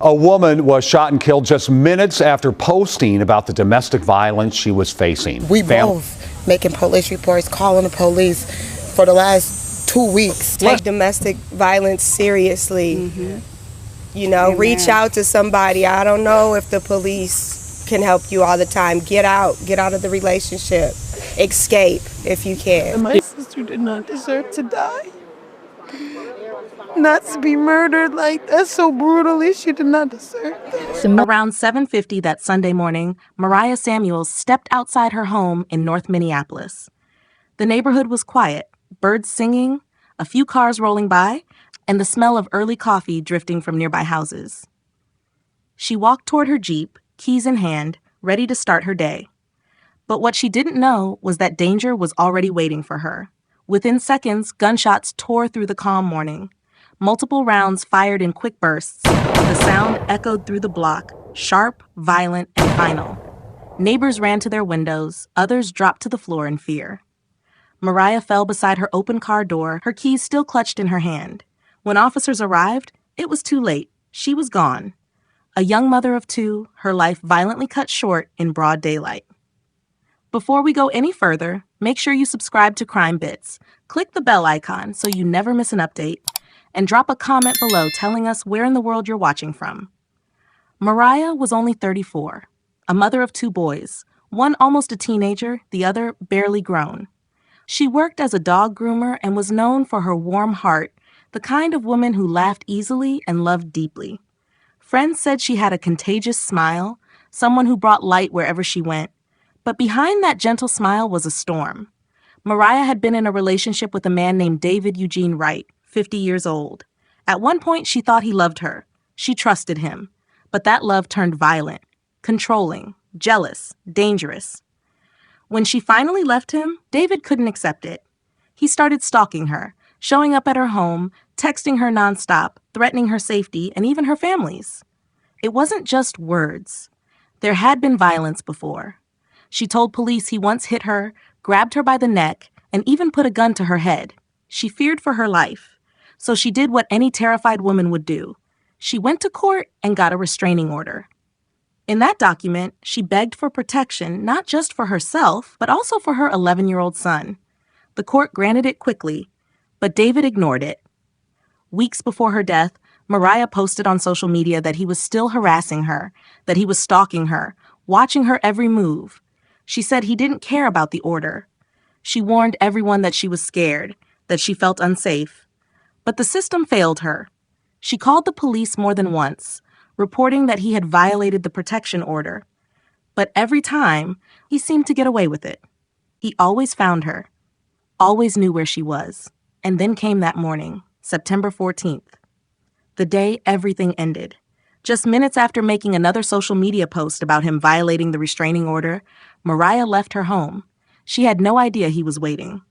A woman was shot and killed just minutes after posting about the domestic violence she was facing. We both making police reports, calling the police for the last 2 weeks. Take domestic violence seriously. You know, reach out to somebody. I don't know if the police can help you all the time. Get out of the relationship. Escape if you can. My sister did not deserve to die. Not to be murdered like that so brutally. She did not deserve that. Around 7:50 that Sunday morning, Mariah Samuels stepped outside her home in North Minneapolis. The neighborhood was quiet, birds singing, a few cars rolling by, and the smell of early coffee drifting from nearby houses. She walked toward her Jeep, keys in hand, ready to start her day. But what she didn't know was that danger was already waiting for her. Within seconds, gunshots tore through the calm morning. Multiple rounds fired in quick bursts. The sound echoed through the block, sharp, violent, and final. Neighbors ran to their windows, others dropped to the floor in fear. Mariah fell beside her open car door, her keys still clutched in her hand. When officers arrived, it was too late. She was gone. A young mother of 2, her life violently cut short in broad daylight. Before we go any further, make sure you subscribe to Crime Bitz. Click the bell icon so you never miss an update, and drop a comment below telling us where in the world you're watching from. Mariah was only 34, a mother of 2 boys, one almost a teenager, the other barely grown. She worked as a dog groomer and was known for her warm heart, the kind of woman who laughed easily and loved deeply. Friends said she had a contagious smile, someone who brought light wherever she went. But behind that gentle smile was a storm. Mariah had been in a relationship with a man named David Eugene Wright, 50 years old. At one point, she thought he loved her. She trusted him. But that love turned violent, controlling, jealous, dangerous. When she finally left him, David couldn't accept it. He started stalking her, showing up at her home, texting her nonstop, threatening her safety, and even her family's. It wasn't just words. There had been violence before. She told police he once hit her, grabbed her by the neck, and even put a gun to her head. She feared for her life. So she did what any terrified woman would do. She went to court and got a restraining order. In that document, she begged for protection not just for herself, but also for her 11-year-old son. The court granted it quickly, but David ignored it. Weeks before her death, Mariah posted on social media that he was still harassing her, that he was stalking her, watching her every move. She said he didn't care about the order. She warned everyone that she was scared, that she felt unsafe. But the system failed her. She called the police more than once, reporting that he had violated the protection order. But every time, he seemed to get away with it. He always found her, always knew where she was. And then came that morning, September 14th. The day everything ended. Just minutes after making another social media post about him violating the restraining order, Mariah left her home. She had no idea he was waiting.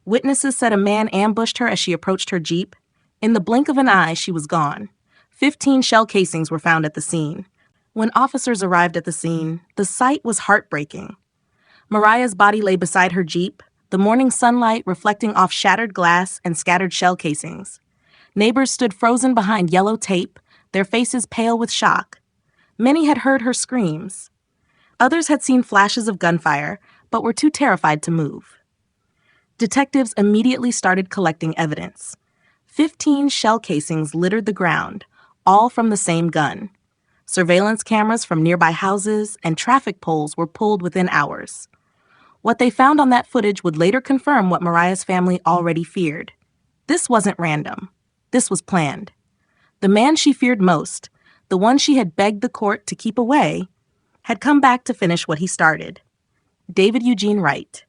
Witnesses said a man ambushed her as she approached her Jeep. In the blink of an eye, she was gone. 15 shell casings were found at the scene. When officers arrived at the scene, the sight was heartbreaking. Mariah's body lay beside her Jeep, the morning sunlight reflecting off shattered glass and scattered shell casings. Neighbors stood frozen behind yellow tape, their faces pale with shock. Many had heard her screams. Others had seen flashes of gunfire, but were too terrified to move. Detectives immediately started collecting evidence. 15 shell casings littered the ground, all from the same gun. Surveillance cameras from nearby houses and traffic poles were pulled within hours. What they found on that footage would later confirm what Mariah's family already feared. This wasn't random. This was planned. The man she feared most, the one she had begged the court to keep away, had come back to finish what he started. David Eugene Wright,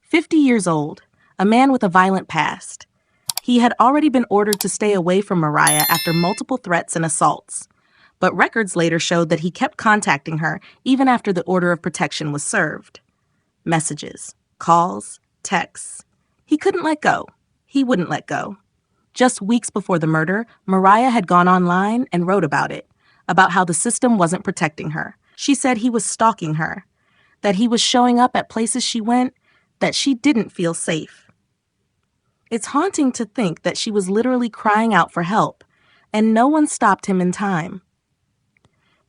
50 years old, a man with a violent past. He had already been ordered to stay away from Mariah after multiple threats and assaults. But records later showed that he kept contacting her even after the order of protection was served. Messages, calls, texts. He couldn't let go. He wouldn't let go. Just weeks before the murder, Mariah had gone online and wrote about it, about how the system wasn't protecting her. She said he was stalking her, that he was showing up at places she went, that she didn't feel safe. It's haunting to think that she was literally crying out for help, and no one stopped him in time.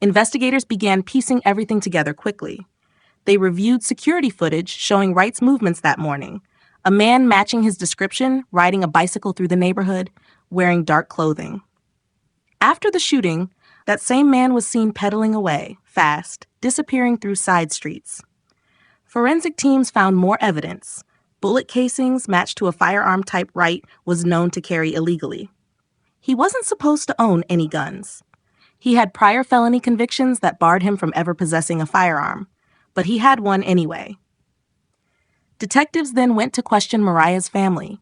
Investigators began piecing everything together quickly. They reviewed security footage showing Wright's movements that morning. A man matching his description, riding a bicycle through the neighborhood, wearing dark clothing. After the shooting, that same man was seen pedaling away, fast, disappearing through side streets. Forensic teams found more evidence. Bullet casings matched to a firearm type Wright was known to carry illegally. He wasn't supposed to own any guns. He had prior felony convictions that barred him from ever possessing a firearm, but he had one anyway. Detectives then went to question Mariah's family.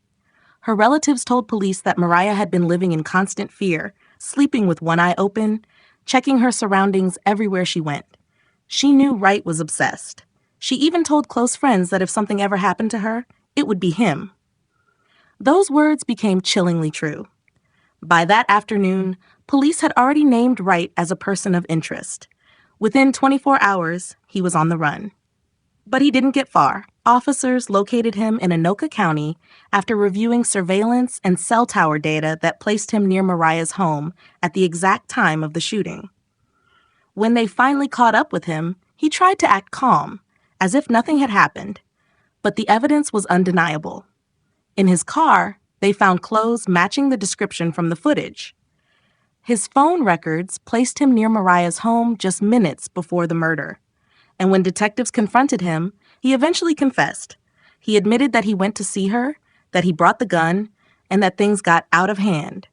Her relatives told police that Mariah had been living in constant fear, sleeping with one eye open, checking her surroundings everywhere she went. She knew Wright was obsessed. She even told close friends that if something ever happened to her, it would be him. Those words became chillingly true. By that afternoon, police had already named Wright as a person of interest. Within 24 hours, he was on the run. But he didn't get far. Officers located him in Anoka County after reviewing surveillance and cell tower data that placed him near Mariah's home at the exact time of the shooting. When they finally caught up with him, he tried to act calm, as if nothing had happened. But the evidence was undeniable. In his car, they found clothes matching the description from the footage. His phone records placed him near Mariah's home just minutes before the murder. And when detectives confronted him, he eventually confessed. He admitted that he went to see her, that he brought the gun, and that things got out of hand.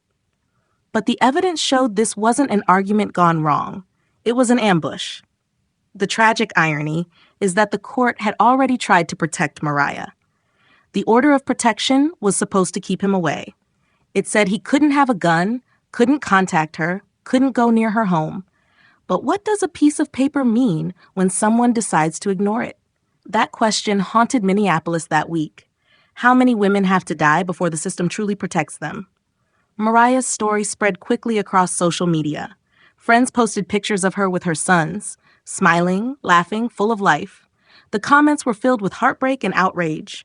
But the evidence showed this wasn't an argument gone wrong. It was an ambush. The tragic irony is that the court had already tried to protect Mariah. The order of protection was supposed to keep him away. It said he couldn't have a gun, couldn't contact her, couldn't go near her home. But what does a piece of paper mean when someone decides to ignore it? That question haunted Minneapolis that week. How many women have to die before the system truly protects them? Mariah's story spread quickly across social media. Friends posted pictures of her with her sons, smiling, laughing, full of life. The comments were filled with heartbreak and outrage.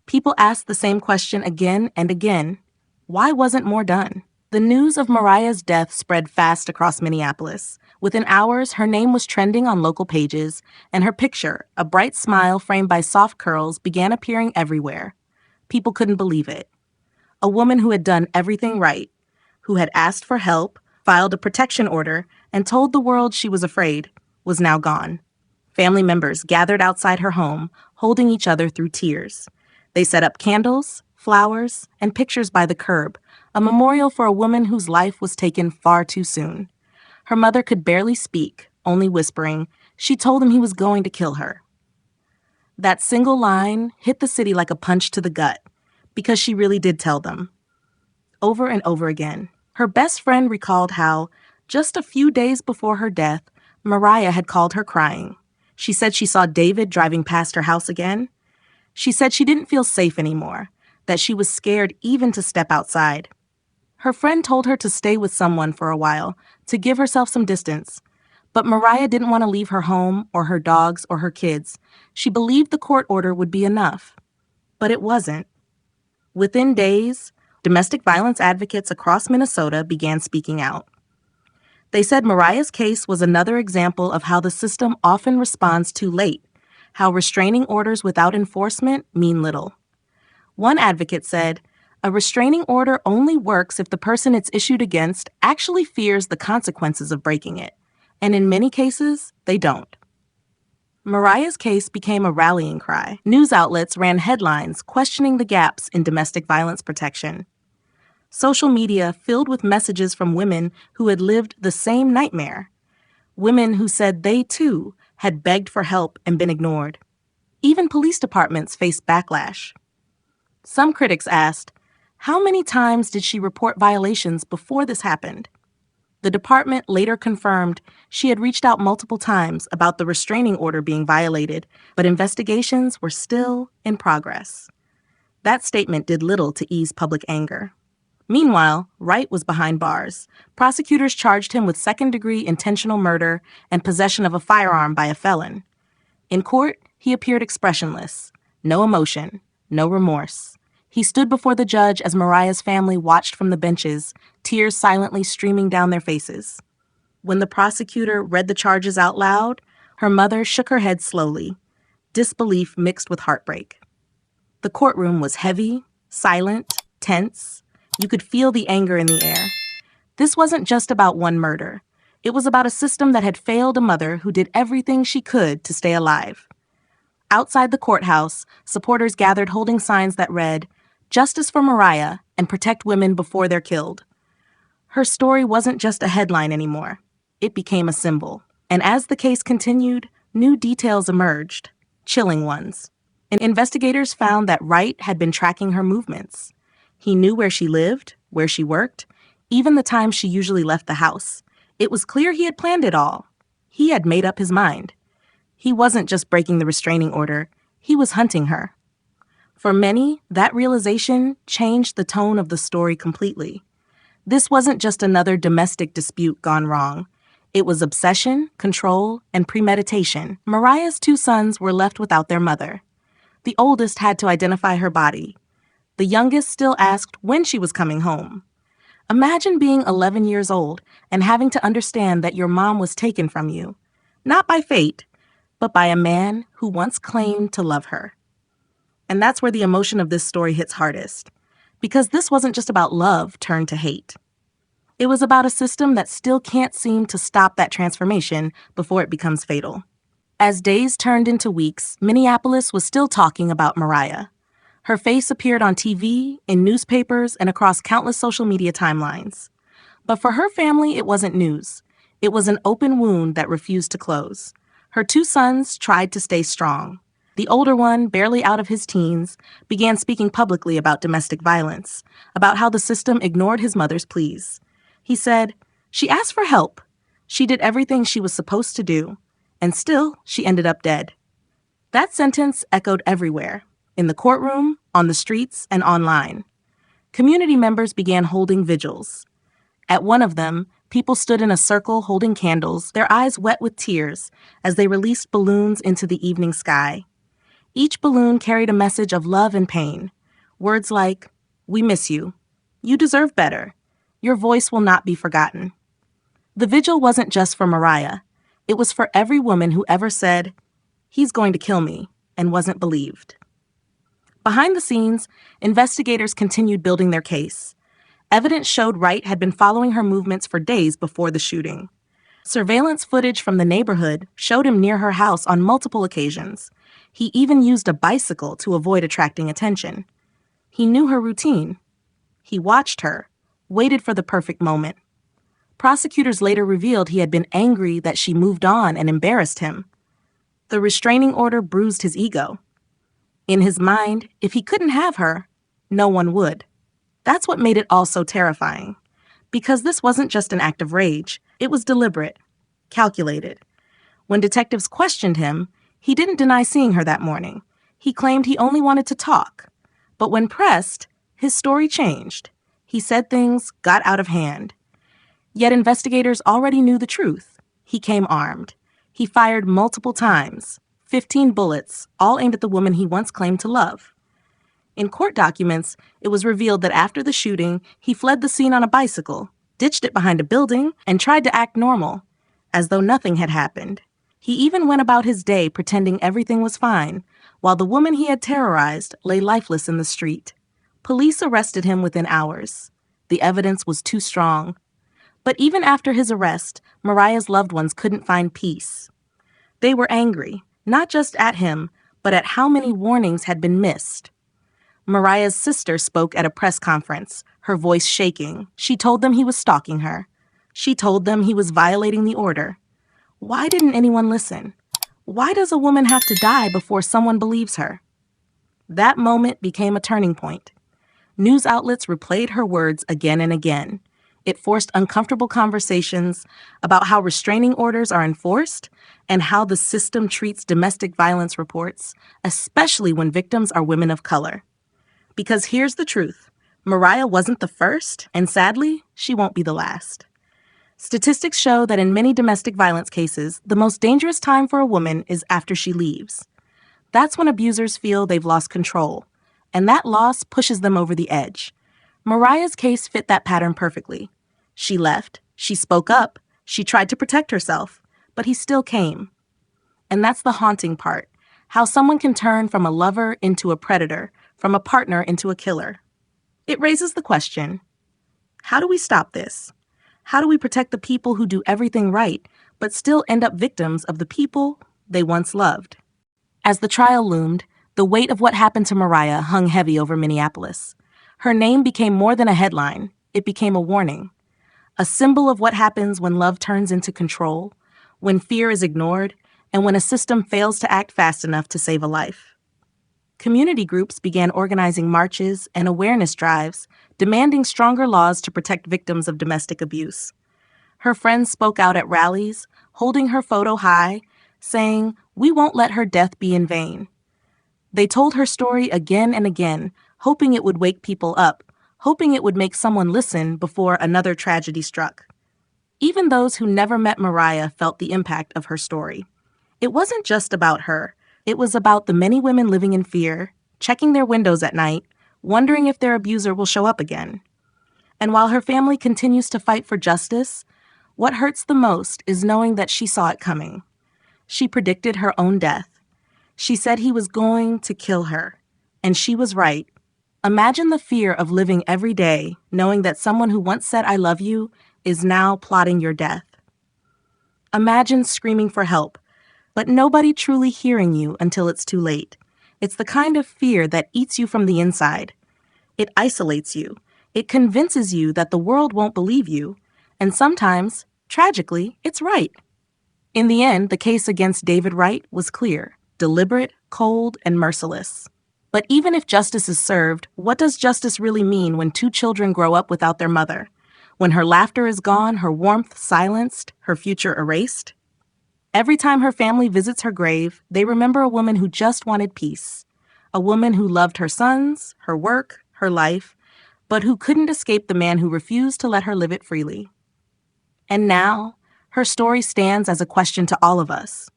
People asked the same question again and again. Why wasn't more done? The news of Mariah's death spread fast across Minneapolis. Within hours, her name was trending on local pages, and her picture, a bright smile framed by soft curls, began appearing everywhere. People couldn't believe it. A woman who had done everything right, who had asked for help, filed a protection order, and told the world she was afraid, was now gone. Family members gathered outside her home, holding each other through tears. They set up candles, flowers, and pictures by the curb, a memorial for a woman whose life was taken far too soon. Her mother could barely speak, only whispering. She told him he was going to kill her. That single line hit the city like a punch to the gut, because she really did tell them. Over and over again, her best friend recalled how, just a few days before her death, Mariah had called her crying. She said she saw David driving past her house again. She said she didn't feel safe anymore, that she was scared even to step outside. Her friend told her to stay with someone for a while, to give herself some distance. But Mariah didn't want to leave her home or her dogs or her kids. She believed the court order would be enough. But it wasn't. Within days, domestic violence advocates across Minnesota began speaking out. They said Mariah's case was another example of how the system often responds too late, how restraining orders without enforcement mean little. One advocate said, "A restraining order only works if the person it's issued against actually fears the consequences of breaking it, and in many cases, they don't." Mariah's case became a rallying cry. News outlets ran headlines questioning the gaps in domestic violence protection. Social media filled with messages from women who had lived the same nightmare. Women who said they, too, had begged for help and been ignored. Even police departments faced backlash. Some critics asked, how many times did she report violations before this happened? The department later confirmed she had reached out multiple times about the restraining order being violated, but investigations were still in progress. That statement did little to ease public anger. Meanwhile, Wright was behind bars. Prosecutors charged him with second-degree intentional murder and possession of a firearm by a felon. In court, he appeared expressionless. No emotion, no remorse. He stood before the judge as Mariah's family watched from the benches, tears silently streaming down their faces. When the prosecutor read the charges out loud, her mother shook her head slowly, disbelief mixed with heartbreak. The courtroom was heavy, silent, tense. You could feel the anger in the air. This wasn't just about one murder. It was about a system that had failed a mother who did everything she could to stay alive. Outside the courthouse, supporters gathered holding signs that read, "Justice for Mariah and protect women before they're killed." Her story wasn't just a headline anymore. It became a symbol. And as the case continued, new details emerged, chilling ones. And investigators found that Wright had been tracking her movements. He knew where she lived, where she worked, even the time she usually left the house. It was clear he had planned it all. He had made up his mind. He wasn't just breaking the restraining order, he was hunting her. For many, that realization changed the tone of the story completely. This wasn't just another domestic dispute gone wrong. It was obsession, control, and premeditation. Mariah's 2 sons were left without their mother. The oldest had to identify her body. The youngest still asked when she was coming home. Imagine being 11 years old and having to understand that your mom was taken from you, not by fate, but by a man who once claimed to love her. And that's where the emotion of this story hits hardest, because this wasn't just about love turned to hate. It was about a system that still can't seem to stop that transformation before it becomes fatal. As days turned into weeks, Minneapolis was still talking about Mariah. Her face appeared on TV, in newspapers, and across countless social media timelines. But for her family, it wasn't news. It was an open wound that refused to close. Her 2 sons tried to stay strong. The older one, barely out of his teens, began speaking publicly about domestic violence, about how the system ignored his mother's pleas. He said, "She asked for help. She did everything she was supposed to do, and still she ended up dead." That sentence echoed everywhere, in the courtroom, on the streets, and online. Community members began holding vigils. At one of them, people stood in a circle holding candles, their eyes wet with tears, as they released balloons into the evening sky. Each balloon carried a message of love and pain. Words like, "We miss you. You deserve better. Your voice will not be forgotten." The vigil wasn't just for Mariah. It was for every woman who ever said, "He's going to kill me," and wasn't believed. Behind the scenes, investigators continued building their case. Evidence showed Wright had been following her movements for days before the shooting. Surveillance footage from the neighborhood showed him near her house on multiple occasions. He even used a bicycle to avoid attracting attention. He knew her routine. He watched her, waited for the perfect moment. Prosecutors later revealed he had been angry that she moved on and embarrassed him. The restraining order bruised his ego. In his mind, if he couldn't have her, no one would. That's what made it all so terrifying. Because this wasn't just an act of rage, it was deliberate, calculated. When detectives questioned him, he didn't deny seeing her that morning. He claimed he only wanted to talk. But when pressed, his story changed. He said things got out of hand. Yet investigators already knew the truth. He came armed. He fired multiple times, 15 bullets, all aimed at the woman he once claimed to love. In court documents, it was revealed that after the shooting, he fled the scene on a bicycle, ditched it behind a building, and tried to act normal, as though nothing had happened. He even went about his day pretending everything was fine, while the woman he had terrorized lay lifeless in the street. Police arrested him within hours. The evidence was too strong. But even after his arrest, Mariah's loved ones couldn't find peace. They were angry, not just at him, but at how many warnings had been missed. Mariah's sister spoke at a press conference, her voice shaking. She told them he was stalking her. She told them he was violating the order. Why didn't anyone listen? Why does a woman have to die before someone believes her? That moment became a turning point. News outlets replayed her words again and again. It forced uncomfortable conversations about how restraining orders are enforced and how the system treats domestic violence reports, especially when victims are women of color. Because here's the truth. Mariah wasn't the first, and sadly, she won't be the last. Statistics show that in many domestic violence cases, the most dangerous time for a woman is after she leaves. That's when abusers feel they've lost control, and that loss pushes them over the edge. Mariah's case fit that pattern perfectly. She left, she spoke up, She tried to protect herself, but he still came. And that's the haunting part, how someone can turn from a lover into a predator, from a partner into a killer. It raises the question, how do we stop this? How do we protect the people who do everything right, but still end up victims of the people they once loved? As the trial loomed, the weight of what happened to Mariah hung heavy over Minneapolis. Her name became more than a headline. It became a warning. A symbol of what happens when love turns into control, when fear is ignored, and when a system fails to act fast enough to save a life. Community groups began organizing marches and awareness drives, demanding stronger laws to protect victims of domestic abuse. Her friends spoke out at rallies, holding her photo high, saying, "We won't let her death be in vain." They told her story again and again, hoping it would wake people up, hoping it would make someone listen before another tragedy struck. Even those who never met Mariah felt the impact of her story. It wasn't just about her. It was about the many women living in fear, checking their windows at night, wondering if their abuser will show up again. And while her family continues to fight for justice, what hurts the most is knowing that she saw it coming. She predicted her own death. She said he was going to kill her, and she was right. Imagine the fear of living every day knowing that someone who once said "I love you" is now plotting your death. Imagine screaming for help, but nobody truly hearing you until it's too late. It's the kind of fear that eats you from the inside. It isolates you. It convinces you that the world won't believe you. And sometimes, tragically, it's right. In the end, the case against David Wright was clear, deliberate, cold, and merciless. But even if justice is served, what does justice really mean when 2 children grow up without their mother? When her laughter is gone, her warmth silenced, her future erased? Every time her family visits her grave, they remember a woman who just wanted peace. A woman who loved her sons, her work, her life, but who couldn't escape the man who refused to let her live it freely. And now, her story stands as a question to all of us.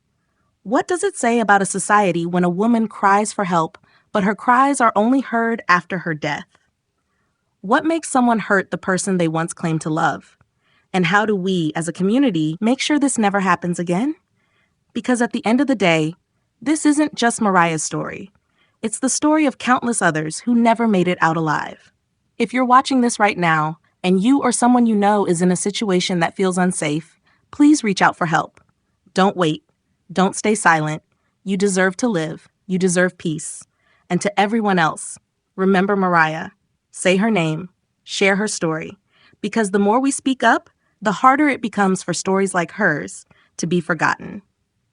What does it say about a society when a woman cries for help, but her cries are only heard after her death? What makes someone hurt the person they once claimed to love? And how do we, as a community, make sure this never happens again? Because at the end of the day, this isn't just Mariah's story. It's the story of countless others who never made it out alive. If you're watching this right now, and you or someone you know is in a situation that feels unsafe, please reach out for help. Don't wait. Don't stay silent. You deserve to live. You deserve peace. And to everyone else, remember Mariah. Say her name. Share her story. Because the more we speak up, the harder it becomes for stories like hers to be forgotten.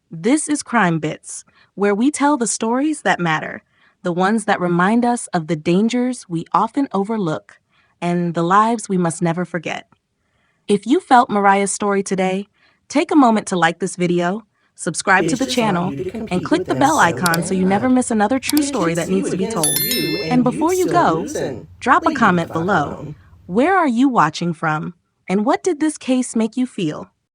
This is Crime Bitz, where we tell the stories that matter, the ones that remind us of the dangers we often overlook and the lives we must never forget. If you felt Mariah's story today, take a moment to like this video, subscribe to the channel, and click the bell icon so you never miss another true story that needs to be told. And before you go, drop a comment below. Where are you watching from? And what did this case make you feel?